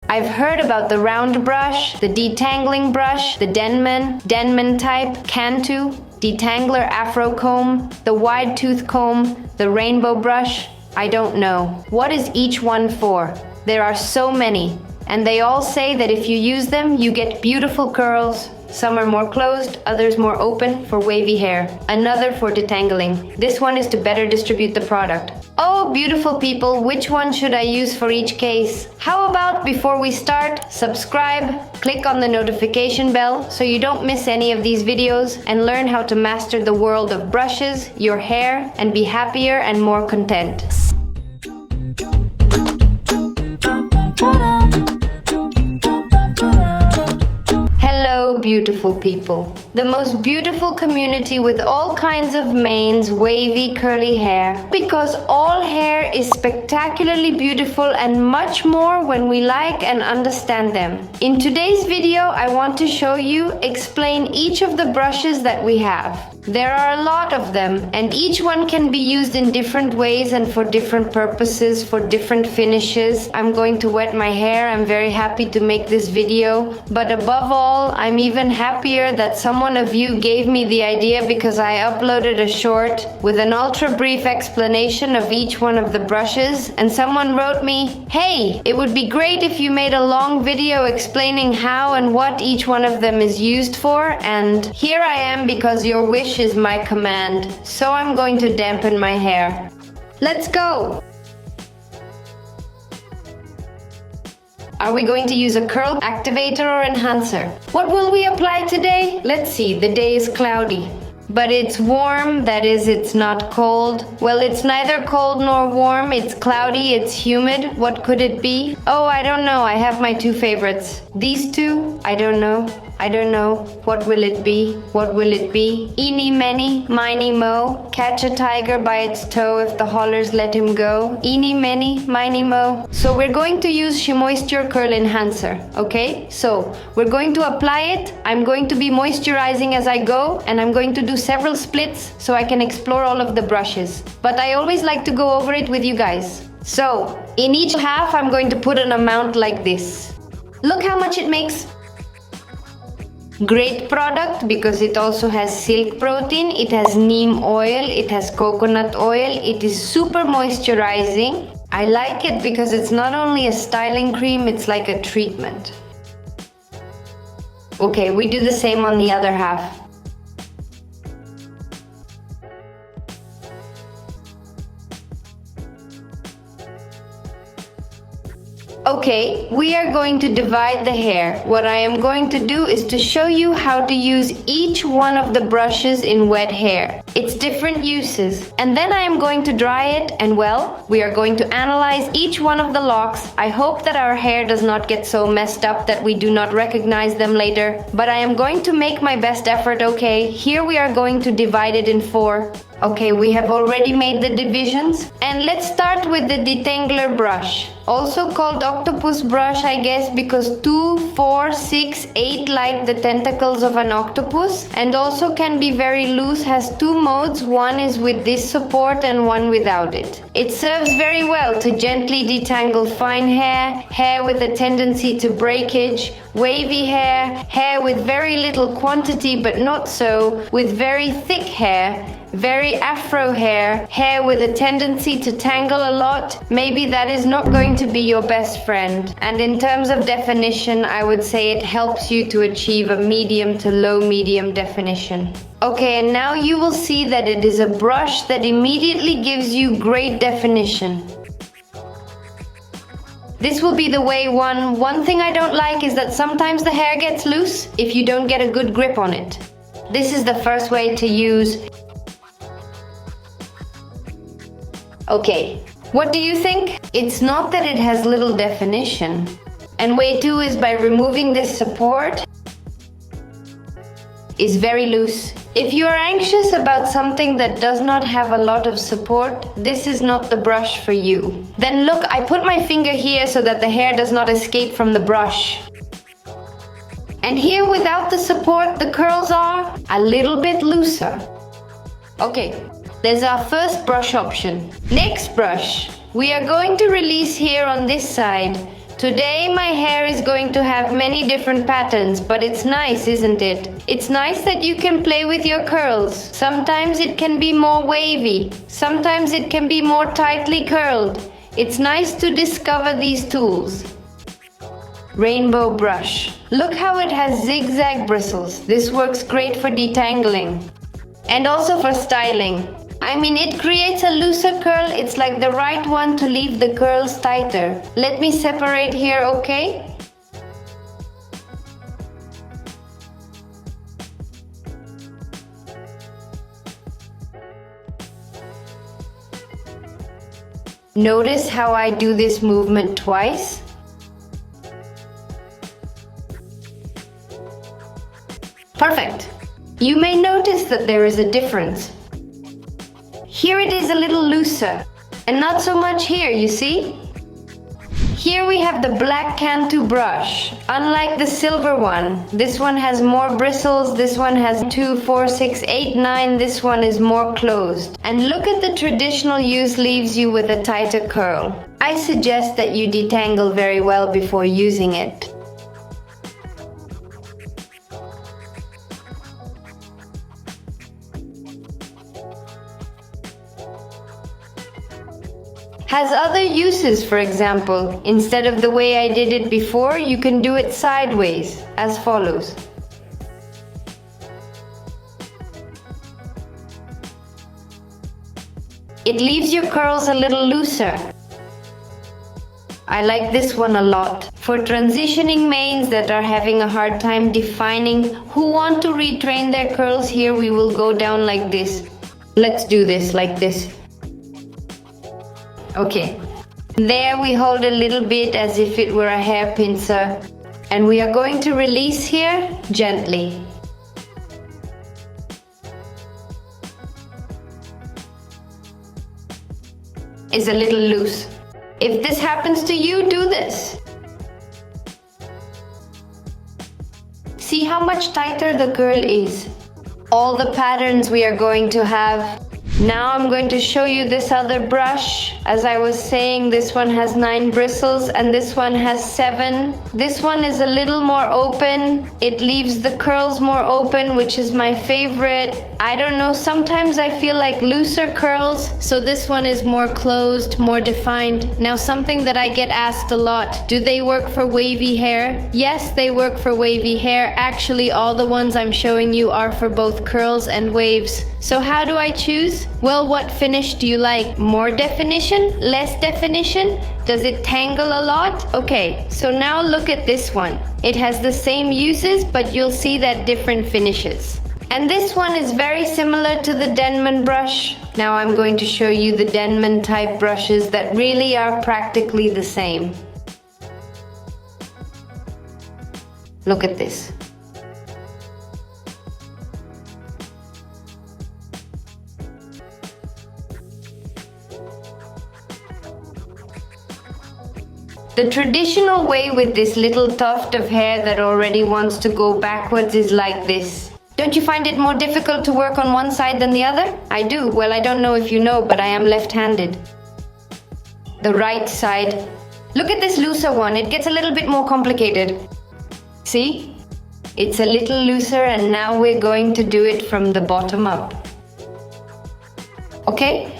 I've heard about the round brush, the detangling brush, the Denman type, Cantu, detangler afro comb, the wide tooth comb, the rainbow brush. I don't know. What is each one for? There are so many, and they all say that if you use them, you get beautiful curls. Some are more closed, others more open for wavy hair. Another for detangling. This one is to better distribute the product. Oh, beautiful people, which one should I use for each case? How about before we start, subscribe, click on the notification bell so you don't miss any of these videos and learn how to master the world of brushes, your hair, and be happier and more content. Hello, beautiful people. The most beautiful community with all kinds of manes, wavy, curly hair. Because all hair is spectacularly beautiful and much more when we like and understand them. In today's video, I want to show you, explain each of the brushes that we have. There are a lot of them, and each one can be used in different ways and for different purposes, for different finishes. I'm going to wet my hair. I'm very happy to make this video. But above all, I'm even happier that someone of you gave me the idea because I uploaded a short with an ultra brief explanation of each one of the brushes, and someone wrote me, "Hey, it would be great if you made a long video explaining how and what each one of them is used for," and here I am because your wish is my command. So I'm going to dampen my hair. Let's go! Are we going to use a curl activator or enhancer? What will we apply today? Let's see, the day is cloudy. But it's warm, that is, it's not cold. Well, it's neither cold nor warm, it's cloudy, it's humid. What could it be? Oh, I don't know, I have my two favorites. These two? I don't know. What will it be? What will it be? Eeny, meny, miny, mo. Catch a tiger by its toe if the haulers let him go. Eeny, meny, miny, mo. So we're going to use She Moisture Curl Enhancer, okay? So we're going to apply it. I'm going to be moisturizing as I go, and I'm going to do several splits so I can explore all of the brushes. But I always like to go over it with you guys. So in each half, I'm going to put an amount like this. Look how much it makes. Great product because it also has silk protein, it has neem oil, it has coconut oil, it is super moisturizing. I like it because it's not only a styling cream, it's like a treatment. Okay, we do the same on the other half. Okay, we are going to divide the hair. What I am going to do is to show you how to use each one of the brushes in wet hair. Its different uses. And then I am going to dry it, and well, we are going to analyze each one of the locks. I hope that our hair does not get so messed up that we do not recognize them later. But I am going to make my best effort, okay? Here we are going to divide it in 4. Okay, we have already made the divisions. And let's start with the detangler brush. Also called octopus brush, I guess, because 2, 4, 6, 8 like the tentacles of an octopus. And also can be very loose, has 2 modes. One is with this support and one without it. It serves very well to gently detangle fine hair, hair with a tendency to breakage, wavy hair, hair with very little quantity but not so, with very thick hair, very afro hair, hair with a tendency to tangle a lot. Maybe that is not going to be your best friend. And in terms of definition, I would say it helps you to achieve a medium to low medium definition. Okay, and now you will see that it is a brush that immediately gives you great definition. This will be the way one. One thing I don't like is that sometimes the hair gets loose if you don't get a good grip on it. This is the first way to use. Okay, what do you think? It's not that it has little definition. And way 2 is by removing this support. Is very loose. If you are anxious about something that does not have a lot of support, this is not the brush for you. Then look, I put my finger here so that the hair does not escape from the brush. And here without the support, the curls are a little bit looser. Okay. There's our first brush option. Next brush. We are going to release here on this side Today my hair is going to have many different patterns, but it's nice, isn't it? It's nice that you can play with your curls. Sometimes it can be more wavy, sometimes it can be more tightly curled. It's nice to discover these tools. Rainbow brush. Look how it has zigzag bristles. This works great for detangling and also for styling. I mean, it creates a looser curl. It's like the right one to leave the curls tighter. Let me separate here, okay? Notice how I do this movement twice? Perfect. You may notice that there is a difference. Here it is a little looser, and not so much here, you see? Here we have the black Cantu brush. Unlike the silver one, this one has more bristles, this one has 2, 4, 6, 8, 9, this one is more closed. And look at the traditional use leaves you with a tighter curl. I suggest that you detangle very well before using it. Has other uses, for example. Instead of the way I did it before, you can do it sideways, as follows. It leaves your curls a little looser. I like this one a lot. For transitioning mains that are having a hard time defining who want to retrain their curls, here we will go down like this. Let's do this like this. Okay, there we hold a little bit as if it were a hair pincer, and we are going to release here gently. It's a little loose. If this happens to you, do this. See how much tighter the curl is. All the patterns we are going to have. Now I'm going to show you this other brush. As I was saying, this one has 9 bristles and this one has 7. This one is a little more open. It leaves the curls more open, which is my favorite. I don't know, sometimes I feel like looser curls, so this one is more closed, more defined. Now something that I get asked a lot, do they work for wavy hair? Yes, they work for wavy hair. Actually, all the ones I'm showing you are for both curls and waves. So how do I choose? Well, what finish do you like? More definition? Less definition? Does it tangle a lot? Okay, so now look at this one. It has the same uses, but you'll see that different finishes. And this one is very similar to the Denman brush. Now I'm going to show you the Denman type brushes that really are practically the same. Look at this. The traditional way with this little tuft of hair that already wants to go backwards is like this. Don't you find it more difficult to work on one side than the other? I do. Well, I don't know if you know, but I am left-handed. The right side. Look at this looser one. It gets a little bit more complicated. See? It's a little looser, and now we're going to do it from the bottom up. Okay?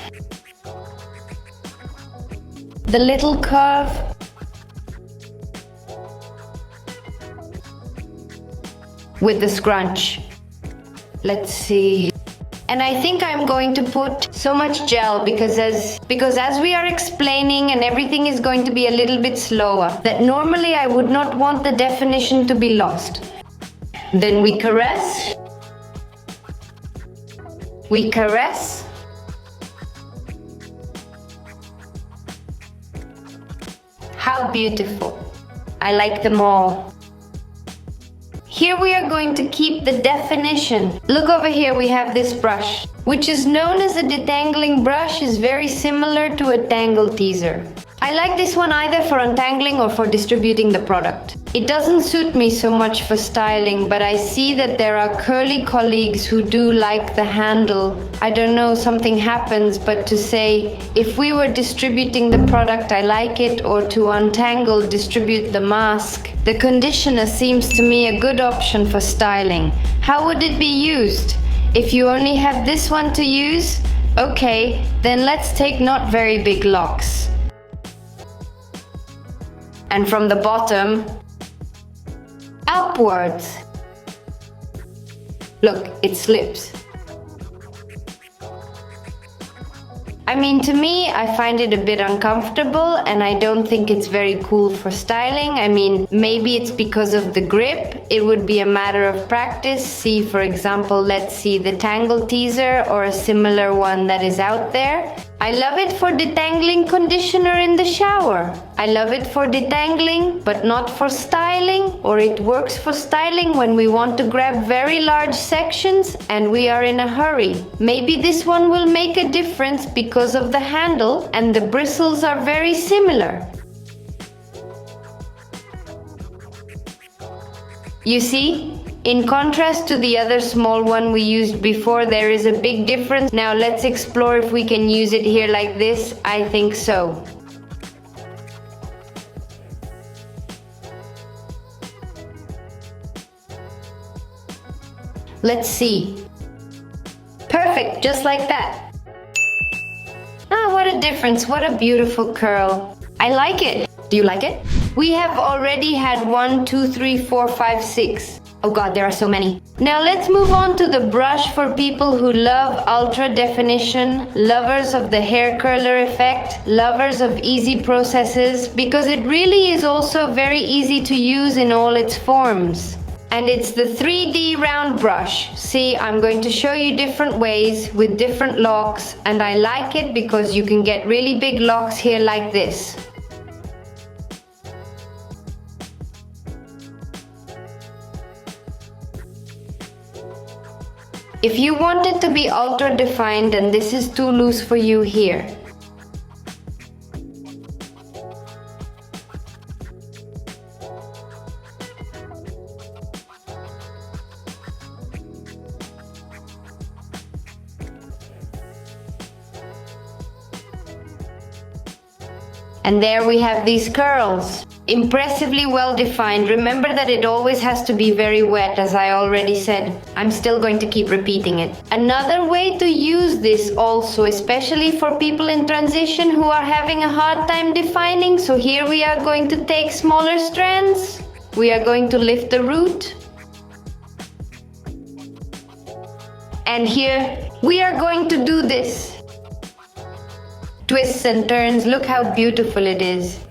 The little curve. With the scrunch. Let's see. And I think I'm going to put so much gel because as we are explaining and everything is going to be a little bit slower, that normally I would not want the definition to be lost. Then we caress. We caress. How beautiful. I like them all. Here we are going to keep the definition. Look over here, we have this brush, which is known as a detangling brush, is very similar to a tangle teaser. I like this one either for untangling or for distributing the product. It doesn't suit me so much for styling, but I see that there are curly colleagues who do like the handle. I don't know, something happens, but to say, if we were distributing the product, I like it, or to untangle, distribute the mask. The conditioner seems to me a good option for styling. How would it be used? If you only have this one to use, okay, then let's take not very big locks. And from the bottom, upwards. Look, it slips. I mean, to me, I find it a bit uncomfortable and I don't think it's very cool for styling. I mean, maybe it's because of the grip. It would be a matter of practice. See, for example, let's see the Tangle Teaser or a similar one that is out there. I love it for detangling conditioner in the shower. I love it for detangling, but not for styling. Or it works for styling when we want to grab very large sections and we are in a hurry. Maybe this one will make a difference because of the handle and the bristles are very similar. You see? In contrast to the other small one we used before, there is a big difference. Now let's explore if we can use it here like this. I think so. Let's see. Perfect, just like that. Ah, what a difference, what a beautiful curl. I like it. Do you like it? We have already had 1, 2, 3, 4, 5, 6. Oh god, there are so many. Now let's move on to the brush for people who love ultra definition, lovers of the hair curler effect, lovers of easy processes, because it really is also very easy to use in all its forms. And it's the 3D round brush. See, I'm going to show you different ways with different locks, and I like it because you can get really big locks here like this. If you want it to be ultra defined and this is too loose for you here, and there we have these curls. Impressively well defined. Remember that it always has to be very wet, as I already said. I'm still going to keep repeating it. Another way to use this also, especially for people in transition who are having a hard time defining. So here we are going to take smaller strands. We are going to lift the root. And here we are going to do this. Twists and turns. Look how beautiful it is.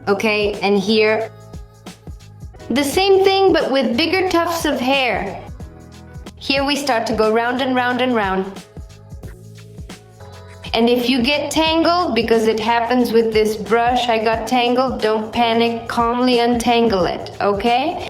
Okay, and here, the same thing but with bigger tufts of hair. Here we start to go round and round and round. And if you get tangled, because it happens with this brush, I got tangled, don't panic, calmly untangle it, okay?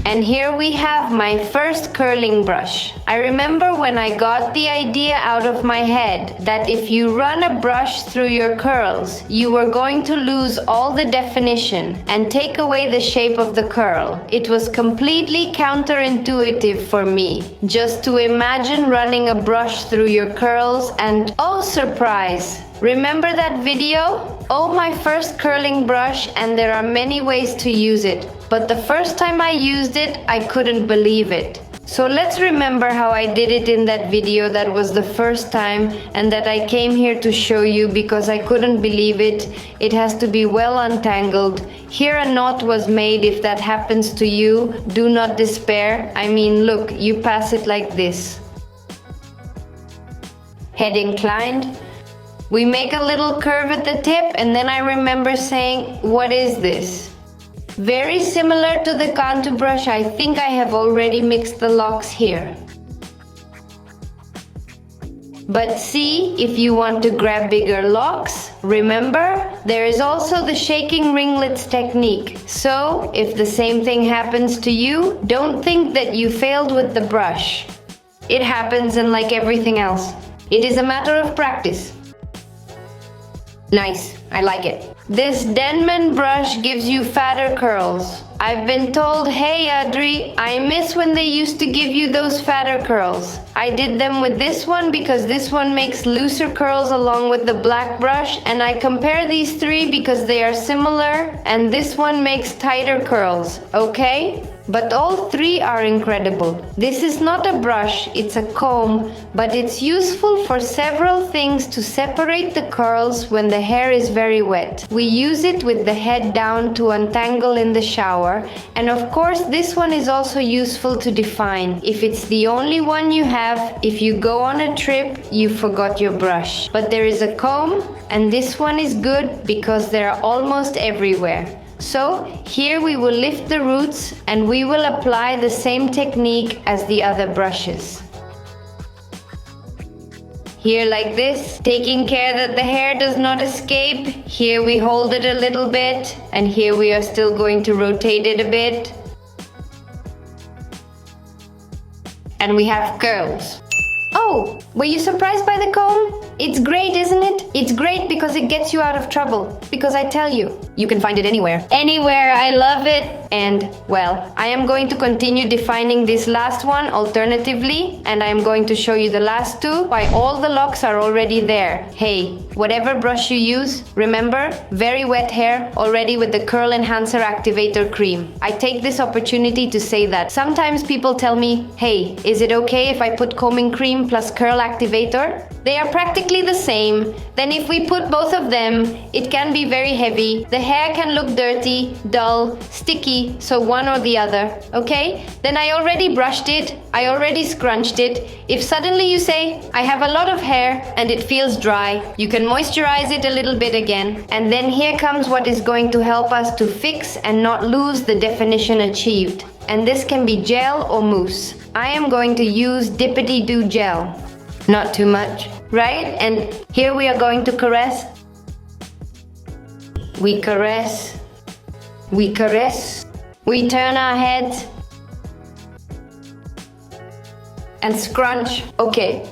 And here we have my first curling brush. I remember when I got the idea out of my head that if you run a brush through your curls, you were going to lose all the definition and take away the shape of the curl. It was completely counterintuitive for me, just to imagine running a brush through your curls and, oh surprise! Remember that video? Oh, my first curling brush, and there are many ways to use it. But the first time I used it, I couldn't believe it. So let's remember how I did it in that video. That was the first time, and that I came here to show you because I couldn't believe it. It has to be well untangled. Here a knot was made. If that happens to you, do not despair. I mean, look, you pass it like this. Head inclined. We make a little curve at the tip, and then I remember saying, what is this? Very similar to the contour brush. I think I have already mixed the locks here. But see, if you want to grab bigger locks, remember, there is also the shaking ringlets technique. So, if the same thing happens to you, don't think that you failed with the brush. It happens, and like everything else. It is a matter of practice. Nice, I like it. This Denman brush gives you fatter curls. I've been told, hey Adri, I miss when they used to give you those fatter curls. I did them with this one because this one makes looser curls along with the black brush, and I compare these three because they are similar and this one makes tighter curls, okay? But all three are incredible. This is not a brush, it's a comb, but it's useful for several things to separate the curls when the hair is very wet. We use it with the head down to untangle in the shower, and of course this one is also useful to define. If it's the only one you have, if you go on a trip, you forgot your brush. But there is a comb, and this one is good because they're almost everywhere. So here we will lift the roots and we will apply the same technique as the other brushes. Here like this, taking care that the hair does not escape. Here we hold it a little bit, and here we are still going to rotate it a bit. And we have curls. Oh, were you surprised by the comb? It's great, isn't it? It's great because it gets you out of trouble. Because I tell you, you can find it anywhere. Anywhere, I love it. And, well, I am going to continue defining this last one alternatively, and I am going to show you the last two, why all the locks are already there. Hey, whatever brush you use, remember, very wet hair, already with the Curl Enhancer Activator Cream. I take this opportunity to say that sometimes people tell me, hey, is it okay if I put combing cream plus curl activator? They are practically the same. Then if we put both of them, it can be very heavy. The hair can look dirty, dull, sticky, so one or the other, okay? Then I already brushed it, I already scrunched it. If suddenly you say, I have a lot of hair and it feels dry, you can moisturize it a little bit again. And then here comes what is going to help us to fix and not lose the definition achieved. And this can be gel or mousse. I am going to use Dippity Doo gel. Not too much, right? And here we are going to caress. We caress. We caress. We turn our heads. And scrunch. Okay.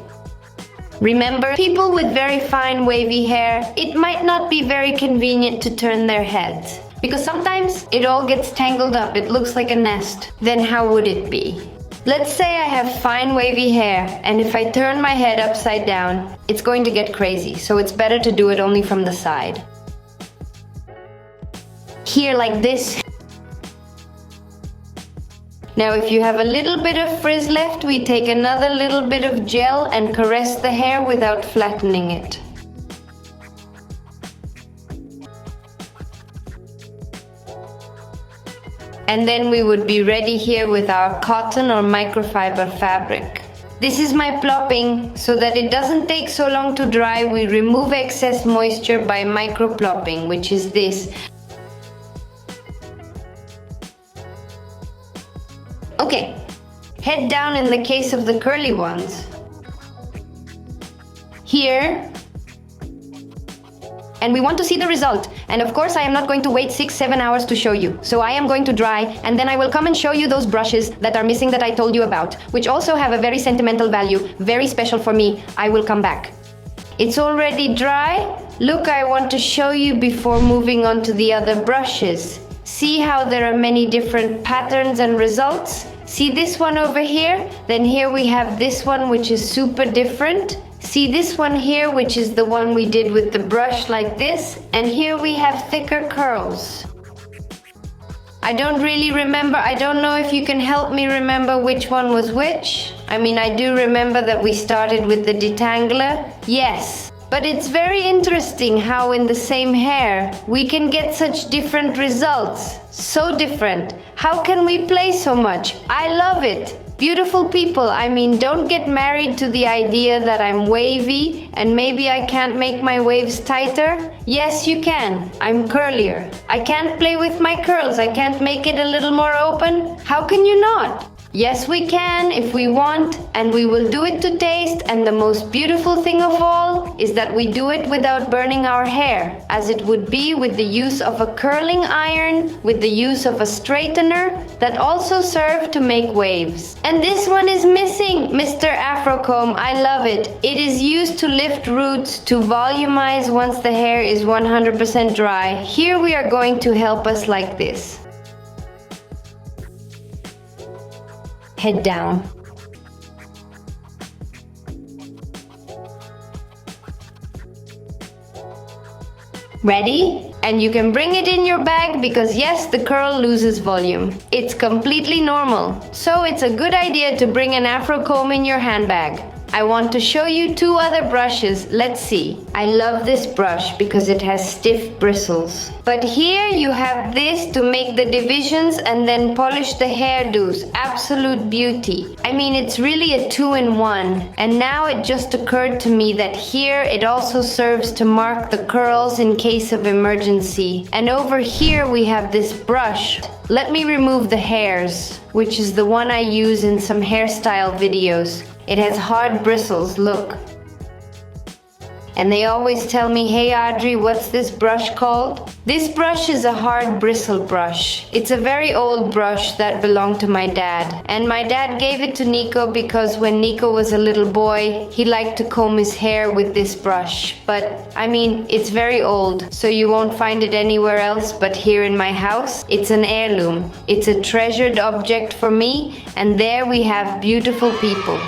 Remember, people with very fine wavy hair, it might not be very convenient to turn their heads. Because sometimes it all gets tangled up, it looks like a nest. Then how would it be? Let's say I have fine wavy hair, and if I turn my head upside down, it's going to get crazy, so it's better to do it only from the side. Here like this. Now if you have a little bit of frizz left, we take another little bit of gel and caress the hair without flattening it. And then we would be ready here with our cotton or microfiber fabric. This is my plopping, so that it doesn't take so long to dry. We remove excess moisture by micro plopping, which is this. Okay, head down in the case of the curly ones. Here. And we want to see the result. And of course I am not going to wait 6-7 hours to show you. So I am going to dry, and then I will come and show you those brushes that are missing that I told you about, which also have a very sentimental value, very special for me. I will come back. It's already dry. Look, I want to show you before moving on to the other brushes. See how there are many different patterns and results? See this one over here? Then here we have this one, which is super different. See this one here, which is the one we did with the brush like this, and here we have thicker curls. I don't really remember, I don't know if you can help me remember which one was which. I mean, I do remember that we started with the detangler, yes. But it's very interesting how in the same hair we can get such different results. So different. How can we play so much? I love it. Beautiful people, I mean, don't get married to the idea that I'm wavy and maybe I can't make my waves tighter. Yes, you can. I'm curlier. I can't play with my curls. I can't make it a little more open. How can you not? Yes, we can if we want, and we will do it to taste, and the most beautiful thing of all is that we do it without burning our hair, as it would be with the use of a curling iron, with the use of a straightener that also serve to make waves. And this one is missing, Mr. Afrocomb. I love it. It is used to lift roots, to volumize once the hair is 100% dry. Here we are going to help us like this. Head down. Ready? And you can bring it in your bag because yes, the curl loses volume. It's completely normal. So it's a good idea to bring an afro comb in your handbag. I want to show you two other brushes. Let's see. I love this brush because it has stiff bristles. But here you have this to make the divisions and then polish the hairdos. Absolute beauty. I mean, it's really a two-in-one. And now it just occurred to me that here it also serves to mark the curls in case of emergency. And over here we have this brush. Let me remove the hairs, which is the one I use in some hairstyle videos. It has hard bristles, look. And they always tell me, hey Audrey, what's this brush called? This brush is a hard bristle brush. It's a very old brush that belonged to my dad. And my dad gave it to Nico because when Nico was a little boy, he liked to comb his hair with this brush. But I mean, it's very old, so you won't find it anywhere else but here in my house. It's an heirloom. It's a treasured object for me, and there we have beautiful people.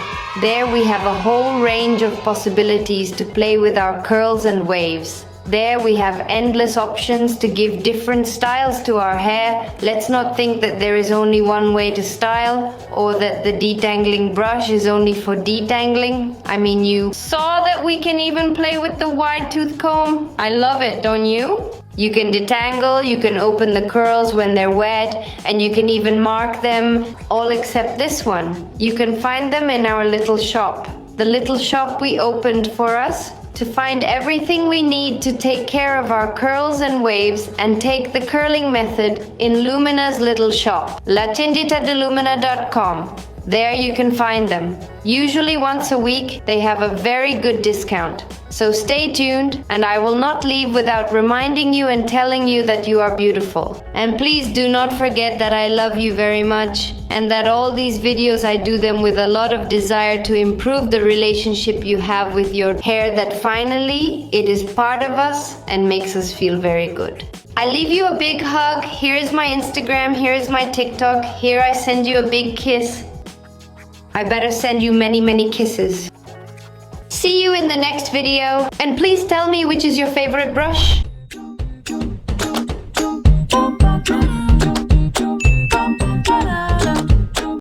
There we have a whole range of possibilities to play with our curls and waves. There we have endless options to give different styles to our hair. Let's not think that there is only one way to style, or that the detangling brush is only for detangling. I mean, you saw that we can even play with the wide tooth comb. I love it, don't you? You can detangle, you can open the curls when they're wet, and you can even mark them, all except this one. You can find them in our little shop. The little shop we opened for us to find everything we need to take care of our curls and waves and take the curling method in Lumina's little shop, latinditadelumina.com. There you can find them. Usually once a week, they have a very good discount. So stay tuned, and I will not leave without reminding you and telling you that you are beautiful. And please do not forget that I love you very much, and that all these videos I do them with a lot of desire to improve the relationship you have with your hair, that finally it is part of us and makes us feel very good. I leave you a big hug. Here is my Instagram, here is my TikTok, here I send you a big kiss. I better send you many, many kisses. See you in the next video, and please tell me which is your favorite brush.